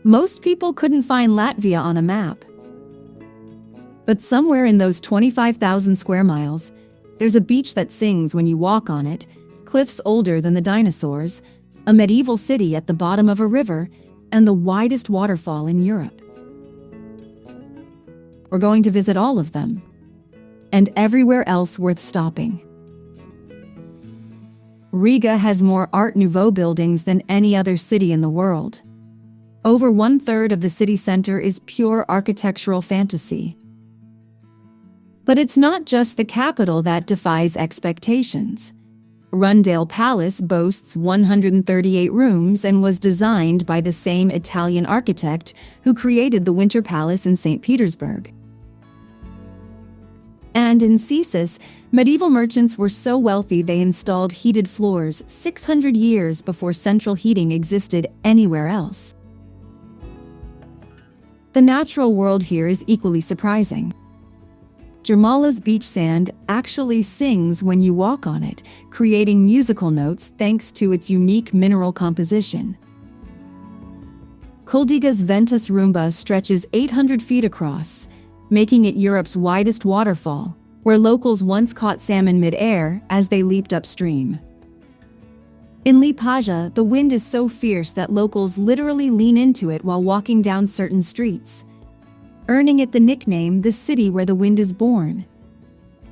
Most people couldn't find Latvia on a map. But somewhere in those 25,000 square miles, there's a beach that sings when you walk on it, cliffs older than the dinosaurs, a medieval city at the bottom of a river, and the widest waterfall in Europe. We're going to visit all of them, and everywhere else worth stopping. Riga has more Art Nouveau buildings than any other city in the world. Over 1/3 of the city center is pure architectural fantasy. But it's not just the capital that defies expectations. Rundale Palace boasts 138 rooms and was designed by the same Italian architect who created the Winter Palace in St. Petersburg. And in Cēsis, medieval merchants were so wealthy they installed heated floors 600 years before central heating existed anywhere else. The natural world here is equally surprising. Jurmala's beach sand actually sings when you walk on it, creating musical notes thanks to its unique mineral composition. Kuldiga's Ventus Rumba stretches 800 feet across, making it Europe's widest waterfall, where locals once caught salmon mid-air as they leaped upstream. In Liepāja, the wind is so fierce that locals literally lean into it while walking down certain streets, earning it the nickname "the city where the wind is born."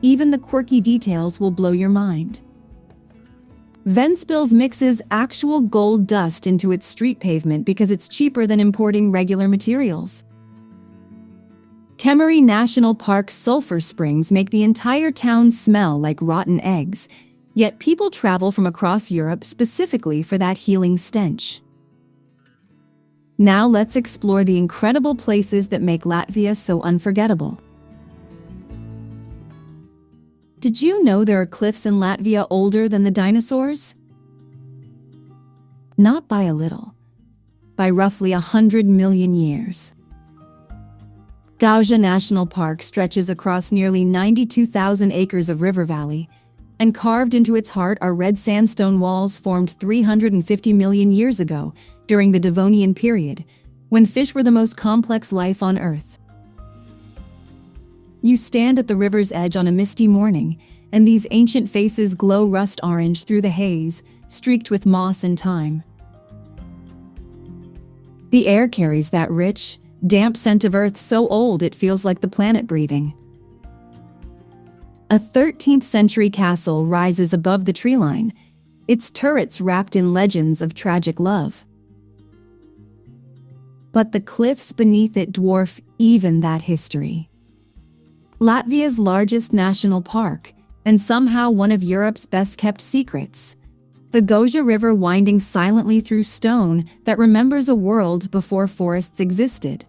Even the quirky details will blow your mind. Ventspils mixes actual gold dust into its street pavement because it's cheaper than importing regular materials. Kemeri National Park's sulfur springs make the entire town smell like rotten eggs, yet people travel from across Europe specifically for that healing stench. Now let's explore the incredible places that make Latvia so unforgettable. Did you know there are cliffs in Latvia older than the dinosaurs? Not by a little, by roughly 100 million years. Gauja National Park stretches across nearly 92,000 acres of river valley, and carved into its heart are red sandstone walls formed 350 million years ago during the Devonian period, when fish were the most complex life on Earth. You stand at the river's edge on a misty morning, and these ancient faces glow rust orange through the haze, streaked with moss and thyme. The air carries that rich, damp scent of Earth so old it feels like the planet breathing. A 13th century castle rises above the tree line, its turrets wrapped in legends of tragic love. But the cliffs beneath it dwarf even that history. Latvia's largest national park, and somehow one of Europe's best-kept secrets, the Gauja River winding silently through stone that remembers a world before forests existed.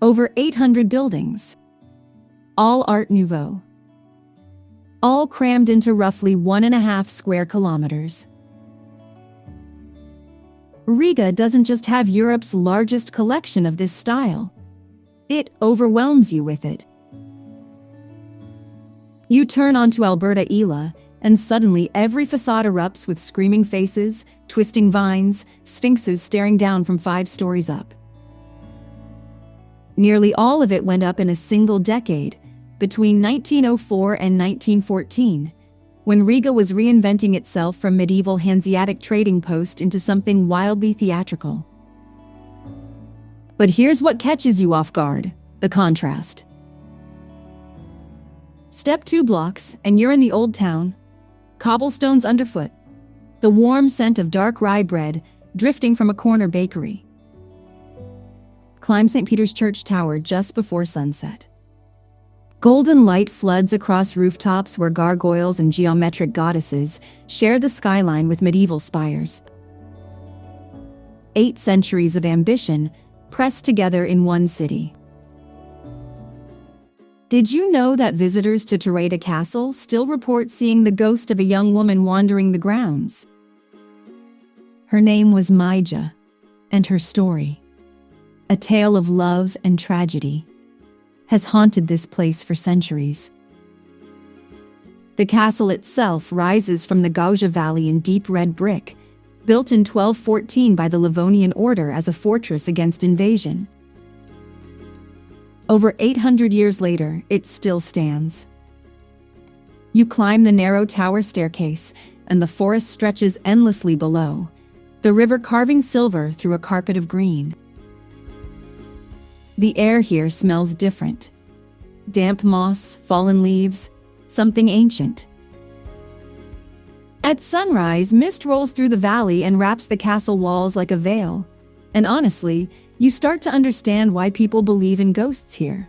Over 800 buildings, all Art Nouveau, all crammed into roughly 1.5 square kilometers. Riga doesn't just have Europe's largest collection of this style, it overwhelms you with it. You turn onto Alberta Ela, and suddenly every facade erupts with screaming faces, twisting vines, sphinxes staring down from 5 stories up. Nearly all of it went up in a single decade, between 1904 and 1914, when Riga was reinventing itself from medieval Hanseatic trading post into something wildly theatrical. But here's what catches you off guard: the contrast. Step 2 blocks, and you're in the Old Town, cobblestones underfoot, the warm scent of dark rye bread drifting from a corner bakery. Climb St. Peter's Church Tower just before sunset. Golden light floods across rooftops where gargoyles and geometric goddesses share the skyline with medieval spires. 8 centuries of ambition pressed together in one city. Did you know that visitors to Turaida Castle still report seeing the ghost of a young woman wandering the grounds? Her name was Majesty, and her story, a tale of love and tragedy, has haunted this place for centuries. The castle itself rises from the Gauja Valley in deep red brick, built in 1214 by the Livonian order as a fortress against invasion. Over 800 years later, it still stands. You climb the narrow tower staircase, and the forest stretches endlessly below, the river carving silver through a carpet of green. The air here smells different. Damp moss, fallen leaves, something ancient. At sunrise, mist rolls through the valley and wraps the castle walls like a veil. And honestly, you start to understand why people believe in ghosts here.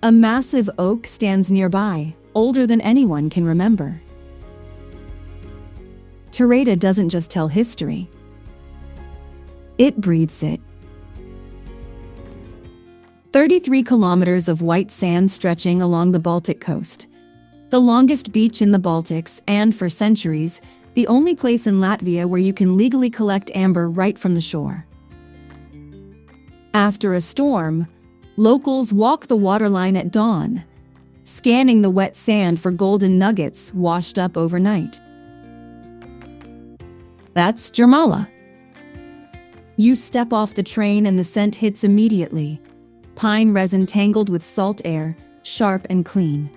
A massive oak stands nearby, older than anyone can remember. Turaida doesn't just tell history. It breathes it. 33 kilometers of white sand stretching along the Baltic coast. The longest beach in the Baltics and, for centuries, the only place in Latvia where you can legally collect amber right from the shore. After a storm, locals walk the waterline at dawn, scanning the wet sand for golden nuggets washed up overnight. That's Jurmala. You step off the train and the scent hits immediately. Pine resin tangled with salt air, sharp and clean.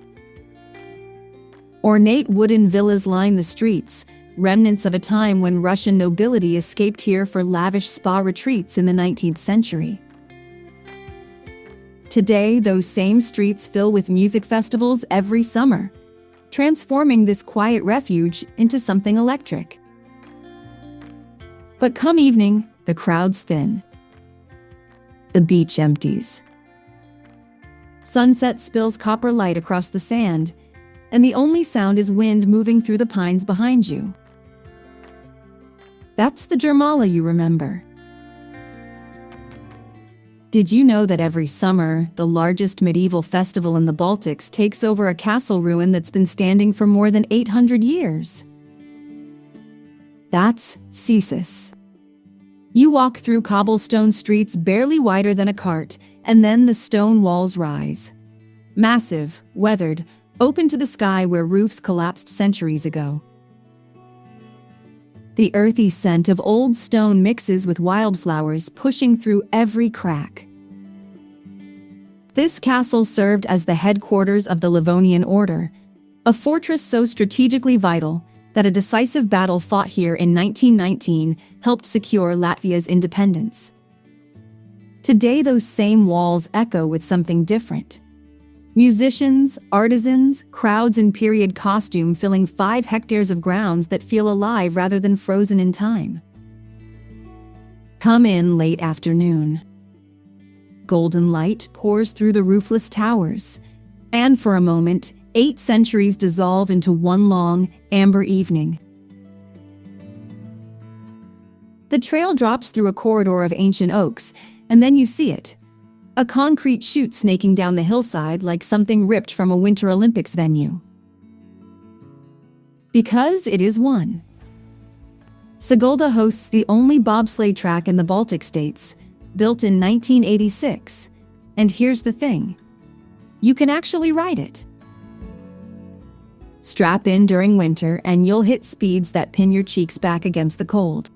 Ornate wooden villas line the streets, remnants of a time when Russian nobility escaped here for lavish spa retreats in the 19th century. Today, those same streets fill with music festivals every summer, transforming this quiet refuge into something electric. But come evening, the crowds thin. The beach empties. Sunset spills copper light across the sand, and the only sound is wind moving through the pines behind you. That's the Jurmala you remember. Did you know that every summer, the largest medieval festival in the Baltics takes over a castle ruin that's been standing for more than 800 years? That's Cēsis. You walk through cobblestone streets barely wider than a cart, and then the stone walls rise. Massive, weathered, open to the sky where roofs collapsed centuries ago. The earthy scent of old stone mixes with wildflowers pushing through every crack. This castle served as the headquarters of the Livonian order, a fortress so strategically vital that a decisive battle fought here in 1919 helped secure Latvia's independence. Today, those same walls echo with something different. Musicians, artisans, crowds in period costume filling 5 hectares of grounds that feel alive rather than frozen in time. Come in late afternoon. Golden light pours through the roofless towers, and for a moment, 8 centuries dissolve into one long, amber evening. The trail drops through a corridor of ancient oaks, and then you see it. A concrete chute snaking down the hillside like something ripped from a Winter Olympics venue. Because it is one. Sigulda hosts the only bobsleigh track in the Baltic states, built in 1986. And here's the thing. You can actually ride it. Strap in during winter and you'll hit speeds that pin your cheeks back against the cold.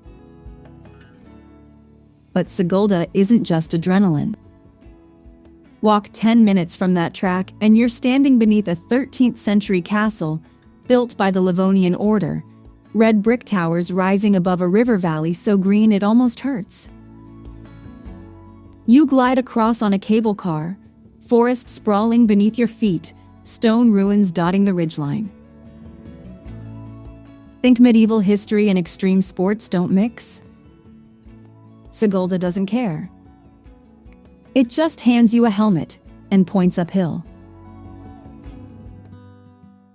But Sigulda isn't just adrenaline. Walk 10 minutes from that track and you're standing beneath a 13th century castle built by the Livonian order, red brick towers rising above a river valley so green it almost hurts. You glide across on a cable car, forest sprawling beneath your feet, stone ruins dotting the ridgeline. Think medieval history and extreme sports don't mix? Sigulda doesn't care. It just hands you a helmet and points uphill.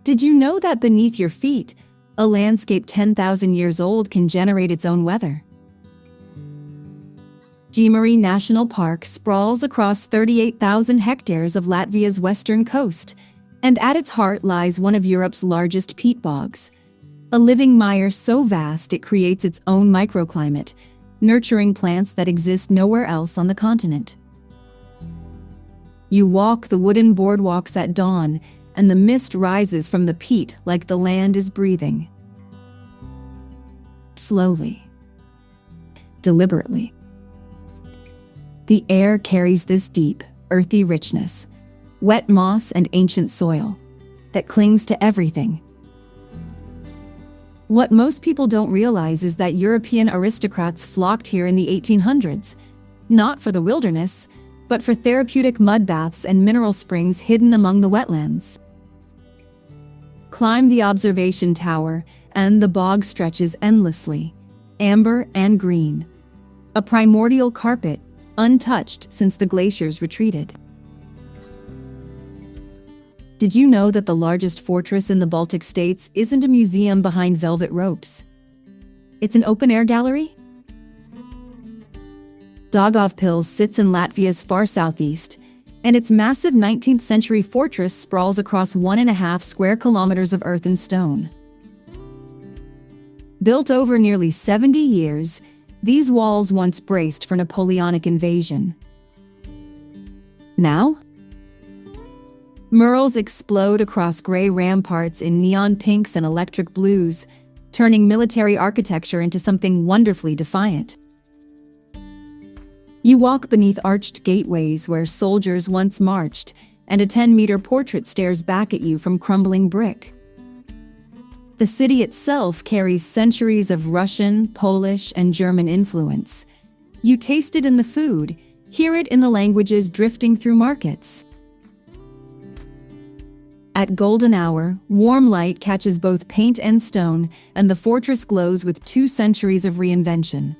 Did you know that beneath your feet, a landscape 10,000 years old can generate its own weather? Kemeri National Park sprawls across 38,000 hectares of Latvia's western coast, and at its heart lies one of Europe's largest peat bogs, a living mire so vast it creates its own microclimate, nurturing plants that exist nowhere else on the continent. You walk the wooden boardwalks at dawn, and the mist rises from the peat like the land is breathing. Slowly, deliberately. The air carries this deep, earthy richness, wet moss and ancient soil, that clings to everything. What most people don't realize is that European aristocrats flocked here in the 1800s, not for the wilderness, but for therapeutic mud baths and mineral springs hidden among the wetlands. Climb the observation tower, and the bog stretches endlessly, amber and green, a primordial carpet, untouched since the glaciers retreated. Did you know that the largest fortress in the Baltic states isn't a museum behind velvet ropes? It's an open-air gallery? Daugavpils sits in Latvia's far southeast, and its massive 19th-century fortress sprawls across 1.5 square kilometers of earth and stone. Built over nearly 70 years, these walls once braced for Napoleonic invasion. Now, murals explode across gray ramparts in neon pinks and electric blues, turning military architecture into something wonderfully defiant. You walk beneath arched gateways where soldiers once marched, and a 10-meter portrait stares back at you from crumbling brick. The city itself carries centuries of Russian, Polish, and German influence. You taste it in the food, hear it in the languages drifting through markets. At golden hour, warm light catches both paint and stone, and the fortress glows with 2 centuries of reinvention.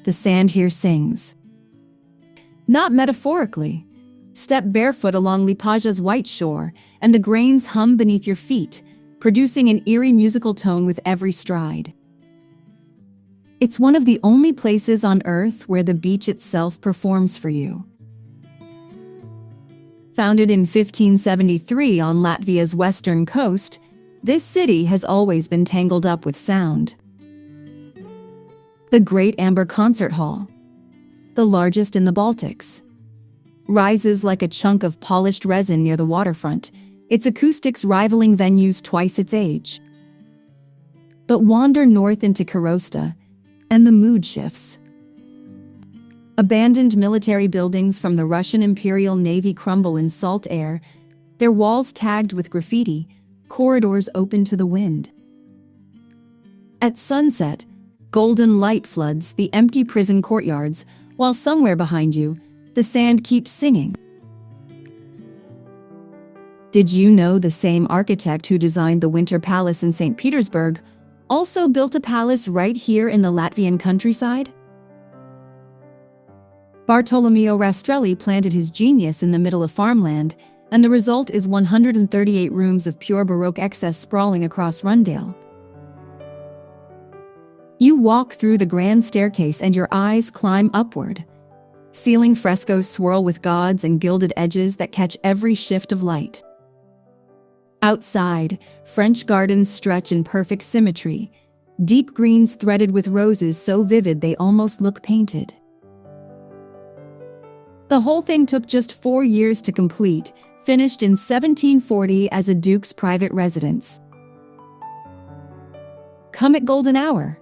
The sand here sings. Not metaphorically. Step barefoot along Liepaja's white shore, and the grains hum beneath your feet, producing an eerie musical tone with every stride. It's one of the only places on Earth where the beach itself performs for you. Founded in 1573 on Latvia's western coast, this city has always been tangled up with sound. The Great Amber Concert Hall, the largest in the Baltics, rises like a chunk of polished resin near the waterfront, its acoustics rivaling venues twice its age. But wander north into Korosta, and the mood shifts. Abandoned military buildings from the Russian Imperial Navy crumble in salt air, their walls tagged with graffiti, corridors open to the wind. At sunset, golden light floods the empty prison courtyards, while somewhere behind you, the sand keeps singing. Did you know the same architect who designed the Winter Palace in St. Petersburg also built a palace right here in the Latvian countryside? Bartolomeo Rastrelli planted his genius in the middle of farmland, and the result is 138 rooms of pure Baroque excess sprawling across Rundale. You walk through the grand staircase and your eyes climb upward. Ceiling frescoes swirl with gods and gilded edges that catch every shift of light. Outside, French gardens stretch in perfect symmetry, deep greens threaded with roses so vivid they almost look painted. The whole thing took just 4 years to complete, finished in 1740 as a duke's private residence. Come at golden hour.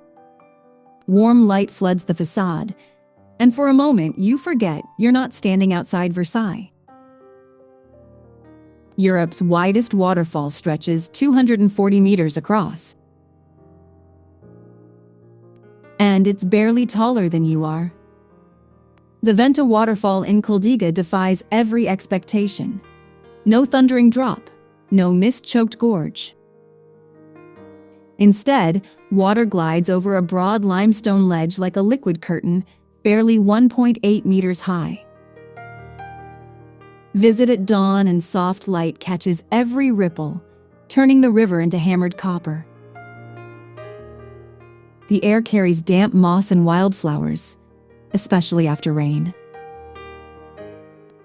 Warm light floods the facade, and for a moment you forget you're not standing outside Versailles. Europe's widest waterfall stretches 240 meters across. And it's barely taller than you are. The Venta waterfall in Kuldiga defies every expectation. No thundering drop, no mist-choked gorge. Instead, water glides over a broad limestone ledge like a liquid curtain, barely 1.8 meters high. Visit at dawn and soft light catches every ripple, turning the river into hammered copper. The air carries damp moss and wildflowers, especially after rain.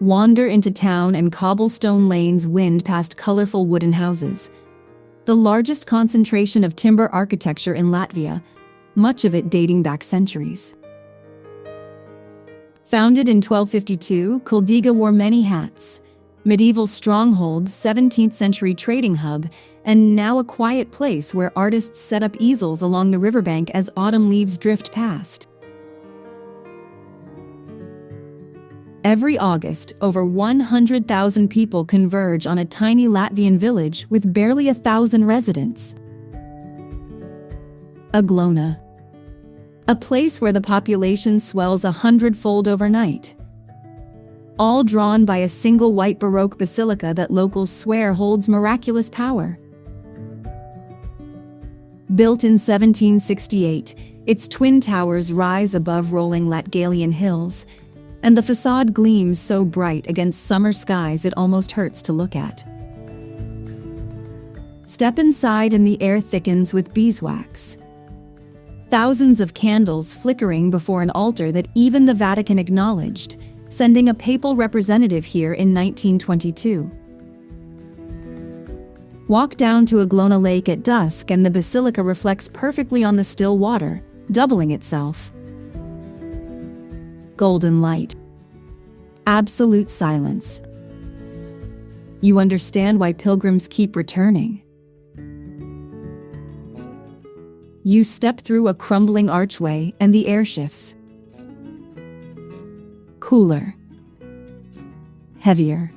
Wander into town and cobblestone lanes wind past colorful wooden houses, the largest concentration of timber architecture in Latvia, much of it dating back centuries. Founded in 1252, Kuldiga wore many hats: Medieval stronghold, 17th century trading hub, and now a quiet place where artists set up easels along the riverbank as autumn leaves drift past. Every August, over 100,000 people converge on a tiny Latvian village with barely 1,000 residents. Aglona. A place where the population swells 100-fold overnight. All drawn by a single white Baroque basilica that locals swear holds miraculous power. Built in 1768, its twin towers rise above rolling Latgalian hills, and the facade gleams so bright against summer skies it almost hurts to look at. Step inside and the air thickens with beeswax. Thousands of candles flickering before an altar that even the Vatican acknowledged, sending a papal representative here in 1922. Walk down to Aglona Lake at dusk and the basilica reflects perfectly on the still water, doubling itself. Golden light. Absolute silence. You understand why pilgrims keep returning. You step through a crumbling archway and the air shifts. Cooler. Heavier.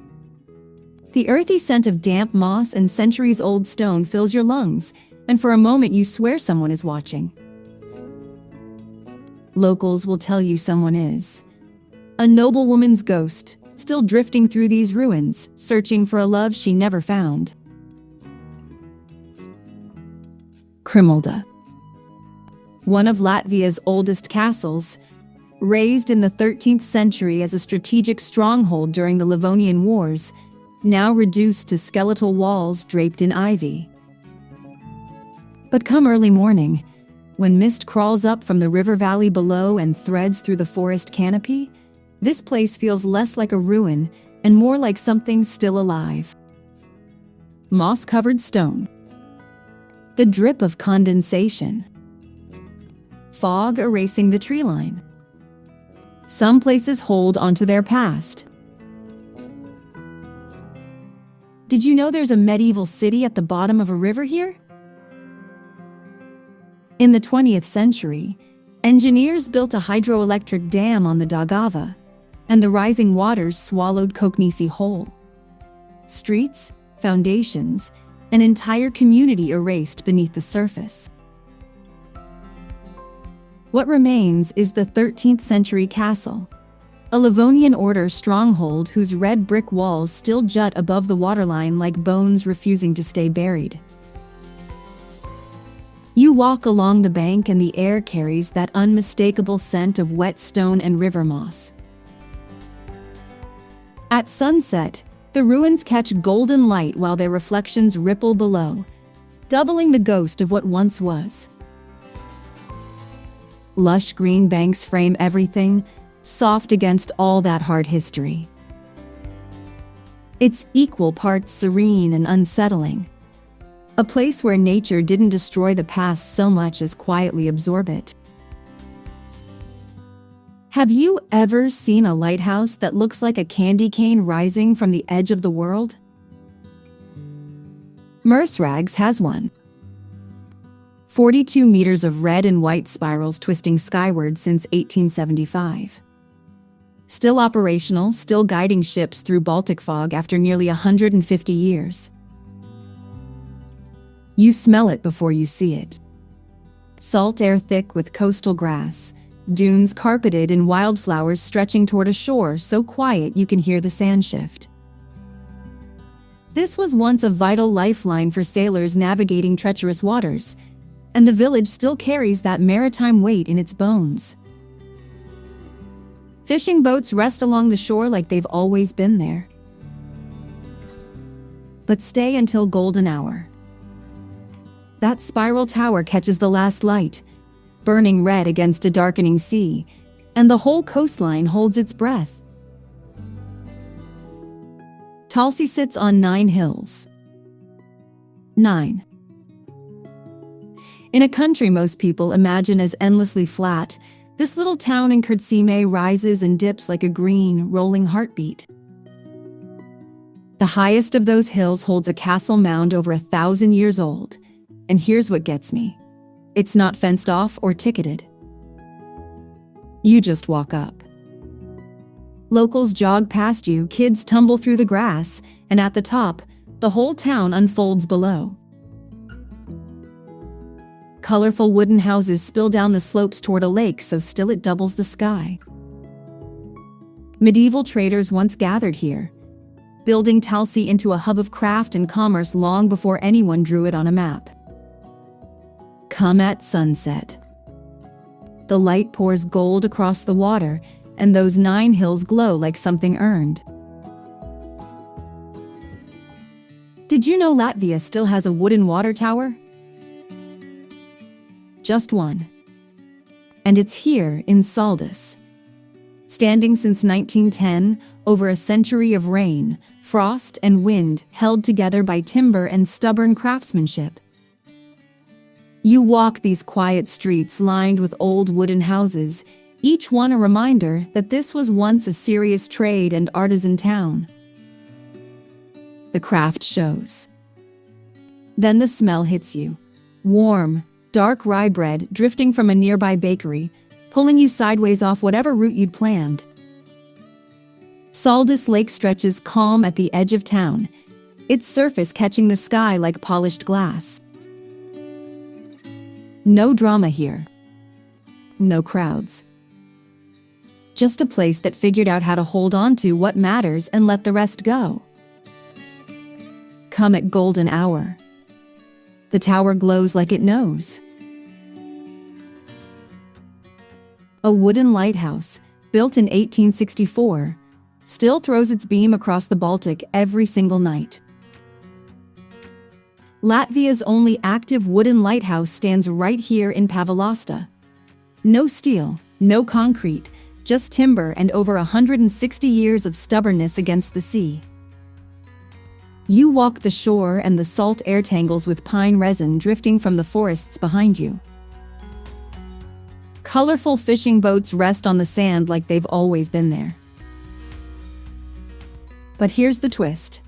The earthy scent of damp moss and centuries-old stone fills your lungs, and for a moment you swear someone is watching. Locals will tell you someone is. A noblewoman's ghost, still drifting through these ruins, searching for a love she never found. Krimulda. One of Latvia's oldest castles, raised in the 13th century as a strategic stronghold during the Livonian Wars, now reduced to skeletal walls draped in ivy. But come early morning, when mist crawls up from the river valley below and threads through the forest canopy, this place feels less like a ruin and more like something still alive. Moss-covered stone. The drip of condensation. Fog erasing the tree line. Some places hold onto their past. Did you know there's a medieval city at the bottom of a river here? In the 20th century, engineers built a hydroelectric dam on the Daugava, and the rising waters swallowed Koknesi whole. Streets, foundations, an entire community erased beneath the surface. What remains is the 13th century castle, a Livonian order stronghold whose red brick walls still jut above the waterline like bones refusing to stay buried. You walk along the bank and the air carries that unmistakable scent of wet stone and river moss. At sunset, the ruins catch golden light while their reflections ripple below, doubling the ghost of what once was. Lush green banks frame everything, soft against all that hard history. It's equal parts serene and unsettling. A place where nature didn't destroy the past so much as quietly absorb it. Have you ever seen a lighthouse that looks like a candy cane rising from the edge of the world? Mersrags has one. 42 meters of red and white spirals twisting skyward since 1875. Still operational, still guiding ships through Baltic fog after nearly 150 years. You smell it before you see it. Salt air thick with coastal grass, dunes carpeted in wildflowers stretching toward a shore so quiet you can hear the sand shift. This was once a vital lifeline for sailors navigating treacherous waters, and the village still carries that maritime weight in its bones. Fishing boats rest along the shore like they've always been there. But stay until golden hour. That spiral tower catches the last light, burning red against a darkening sea, and the whole coastline holds its breath. Talsi sits on 9 hills. 9. In a country most people imagine as endlessly flat, this little town in Kurtsime rises and dips like a green, rolling heartbeat. The highest of those hills holds a castle mound over 1,000 years old. And here's what gets me. It's not fenced off or ticketed. You just walk up. Locals jog past you, kids tumble through the grass, and at the top, the whole town unfolds below. Colorful wooden houses spill down the slopes toward a lake so still it doubles the sky. Medieval traders once gathered here, building Talsi into a hub of craft and commerce long before anyone drew it on a map. Come at sunset. The light pours gold across the water, and those 9 hills glow like something earned. Did you know Latvia still has a wooden water tower? Just one. And it's here in Saldus. Standing since 1910, over a century of rain, frost, and wind held together by timber and stubborn craftsmanship. You walk these quiet streets lined with old wooden houses, each one a reminder that this was once a serious trade and artisan town. The craft shows. Then the smell hits you. Warm, dark rye bread drifting from a nearby bakery, pulling you sideways off whatever route you'd planned. Saldus Lake stretches calm at the edge of town, its surface catching the sky like polished glass. No drama here. No crowds. Just a place that figured out how to hold on to what matters and let the rest go. Come at golden hour. The tower glows like it knows. A wooden lighthouse, built in 1864, still throws its beam across the Baltic every single night. Latvia's only active wooden lighthouse stands right here in Pavalasta. No steel, no concrete, just timber and over 160 years of stubbornness against the sea. You walk the shore and the salt air tangles with pine resin drifting from the forests behind you. Colorful fishing boats rest on the sand like they've always been there. But here's the twist.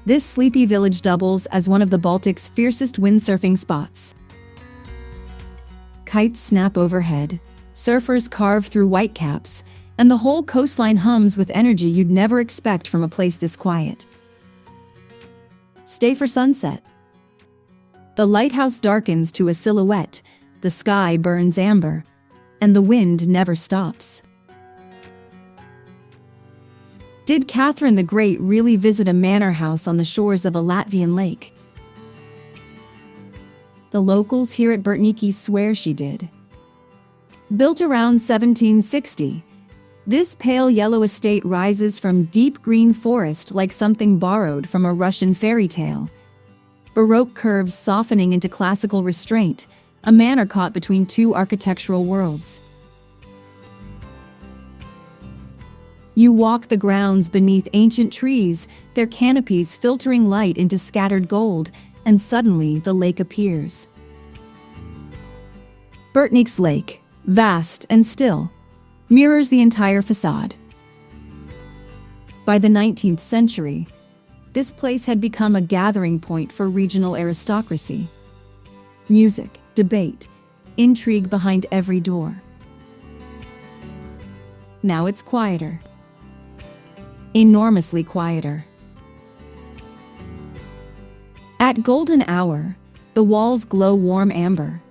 This sleepy village doubles as one of the Baltic's fiercest windsurfing spots. Kites snap overhead, surfers carve through whitecaps, and the whole coastline hums with energy you'd never expect from a place this quiet. Stay for sunset. The lighthouse darkens to a silhouette, the sky burns amber, and the wind never stops. Did Catherine the Great really visit a manor house on the shores of a Latvian lake? The locals here at Burtnieki swear she did. Built around 1760, this pale yellow estate rises from deep green forest like something borrowed from a Russian fairy tale. Baroque curves softening into classical restraint, a manor caught between 2 architectural worlds. You walk the grounds beneath ancient trees, their canopies filtering light into scattered gold, and suddenly the lake appears. Burtniek's lake, vast and still, mirrors the entire facade. By the 19th century, this place had become a gathering point for regional aristocracy. Music, debate, intrigue behind every door. Now it's quieter. Enormously quieter. At golden hour, the walls glow warm amber.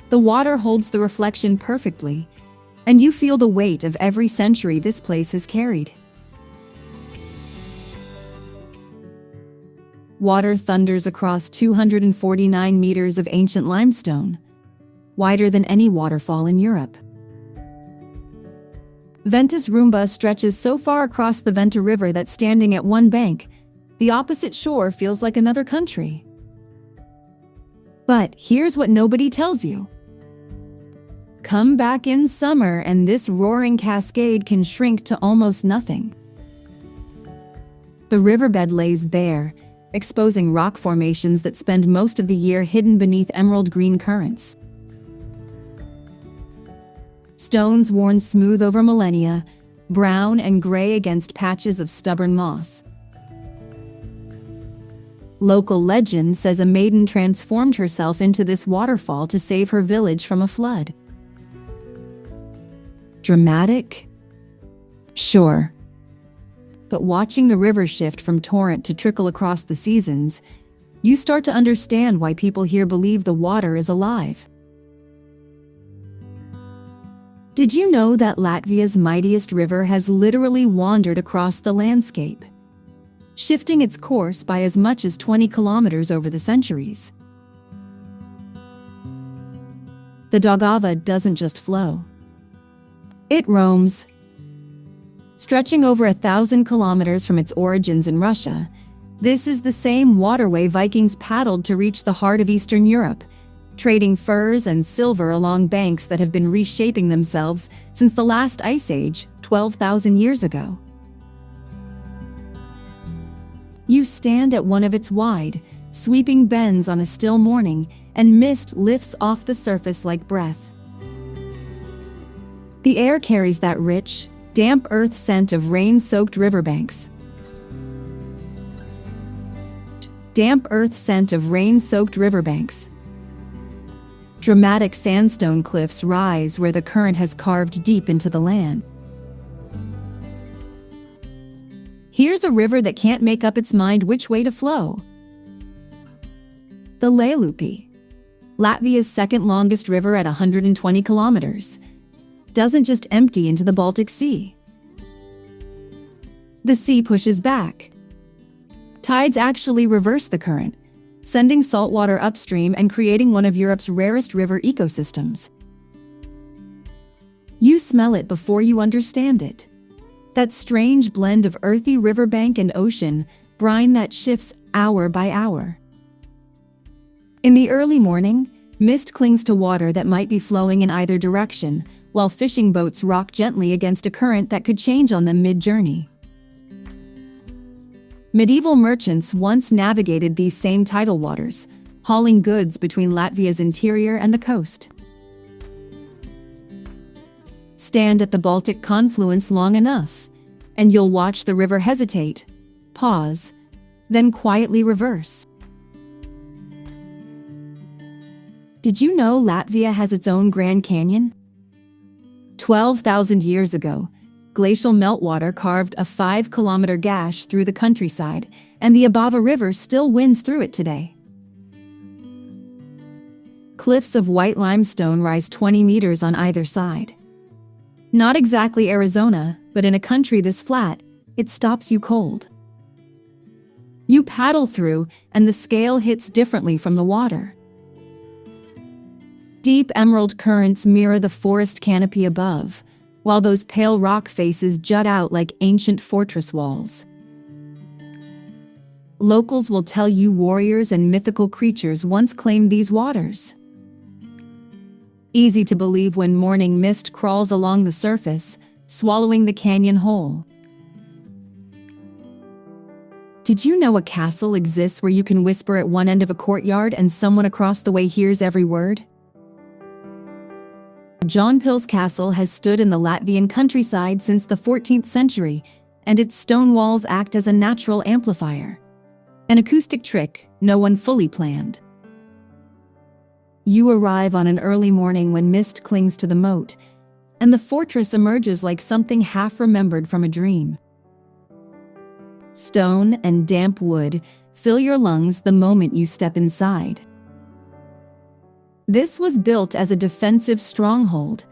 The water holds the reflection perfectly, and you feel the weight of every century this place has carried. Water thunders across 249 meters of ancient limestone, wider than any waterfall in Europe. Ventus Rumba stretches so far across the Venta River that standing at one bank, the opposite shore feels like another country. But here's what nobody tells you. Come back in summer and this roaring cascade can shrink to almost nothing. The riverbed lays bare, exposing rock formations that spend most of the year hidden beneath emerald green currents. Stones worn smooth over millennia, brown and gray against patches of stubborn moss. Local legend says a maiden transformed herself into this waterfall to save her village from a flood. Dramatic? Sure. But watching the river shift from torrent to trickle across the seasons, you start to understand why people here believe the water is alive. Did you know that Latvia's mightiest river has literally wandered across the landscape, shifting its course by as much as 20 kilometers over the centuries? The Daugava doesn't just flow. It roams. Stretching over 1,000 kilometers from its origins in Russia, this is the same waterway Vikings paddled to reach the heart of Eastern Europe, trading furs and silver along banks that have been reshaping themselves since the last ice age 12,000 years ago. You stand at one of its wide, sweeping bends on a still morning, and mist lifts off the surface like breath. The air carries that rich, damp earth scent of rain-soaked riverbanks. Damp earth scent of rain-soaked riverbanks. Dramatic sandstone cliffs rise where the current has carved deep into the land. Here's a river that can't make up its mind which way to flow. The Liepaja, Latvia's second longest river at 120 kilometers, doesn't just empty into the Baltic Sea. The sea pushes back. Tides actually reverse the current, sending saltwater upstream and creating one of Europe's rarest river ecosystems. You smell it before you understand it. That strange blend of earthy riverbank and ocean brine that shifts hour by hour. In the early morning, mist clings to water that might be flowing in either direction, while fishing boats rock gently against a current that could change on them mid-journey. Medieval merchants once navigated these same tidal waters, hauling goods between Latvia's interior and the coast. Stand at the Baltic confluence long enough, and you'll watch the river hesitate, pause, then quietly reverse. Did you know Latvia has its own Grand Canyon? 12,000 years ago, glacial meltwater carved a 5-kilometer gash through the countryside, and the Daugava River still winds through it today. Cliffs of white limestone rise 20 meters on either side. Not exactly Arizona, but in a country this flat, it stops you cold. You paddle through, and the scale hits differently from the water. Deep emerald currents mirror the forest canopy above, while those pale rock faces jut out like ancient fortress walls. Locals will tell you warriors and mythical creatures once claimed these waters. Easy to believe when morning mist crawls along the surface, swallowing the canyon whole. Did you know a castle exists where you can whisper at one end of a courtyard and someone across the way hears every word? Daugavpils Castle has stood in the Latvian countryside since the 14th century, and its stone walls act as a natural amplifier. An acoustic trick no one fully planned. You arrive on an early morning when mist clings to the moat, and the fortress emerges like something half-remembered from a dream. Stone and damp wood fill your lungs the moment you step inside. This was built as a defensive stronghold,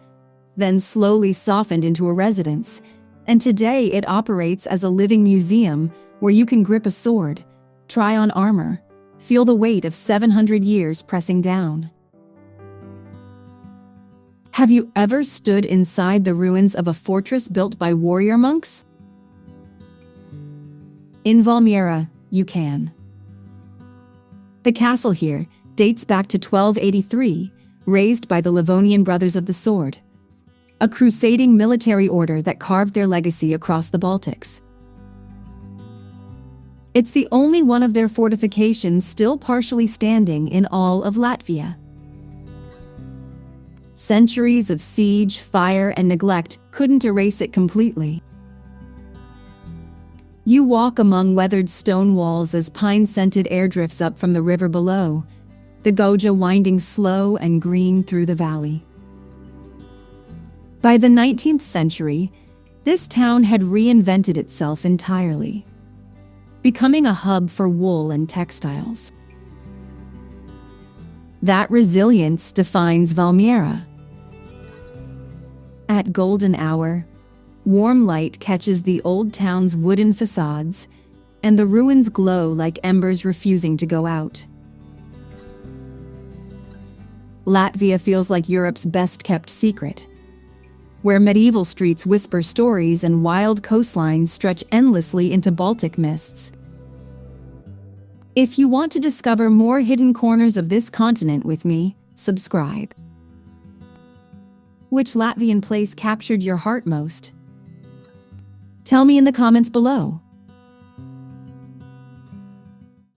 then slowly softened into a residence, and today it operates as a living museum where you can grip a sword, try on armor, feel the weight of 700 years pressing down. Have you ever stood inside the ruins of a fortress built by warrior monks? In Valmiera, you can. The castle here dates back to 1283, raised by the Livonian Brothers of the Sword, a crusading military order that carved their legacy across the Baltics. It's the only one of their fortifications still partially standing in all of Latvia. Centuries of siege, fire, and neglect couldn't erase it completely. You walk among weathered stone walls as pine-scented air drifts up from the river below, the Gauja winding slow and green through the valley. By the 19th century, this town had reinvented itself entirely, becoming a hub for wool and textiles. That resilience defines Valmiera. At golden hour, warm light catches the old town's wooden facades, and the ruins glow like embers refusing to go out. Latvia feels like Europe's best-kept secret, where medieval streets whisper stories and wild coastlines stretch endlessly into Baltic mists. If you want to discover more hidden corners of this continent with me, subscribe. Which Latvian place captured your heart most? Tell me in the comments below.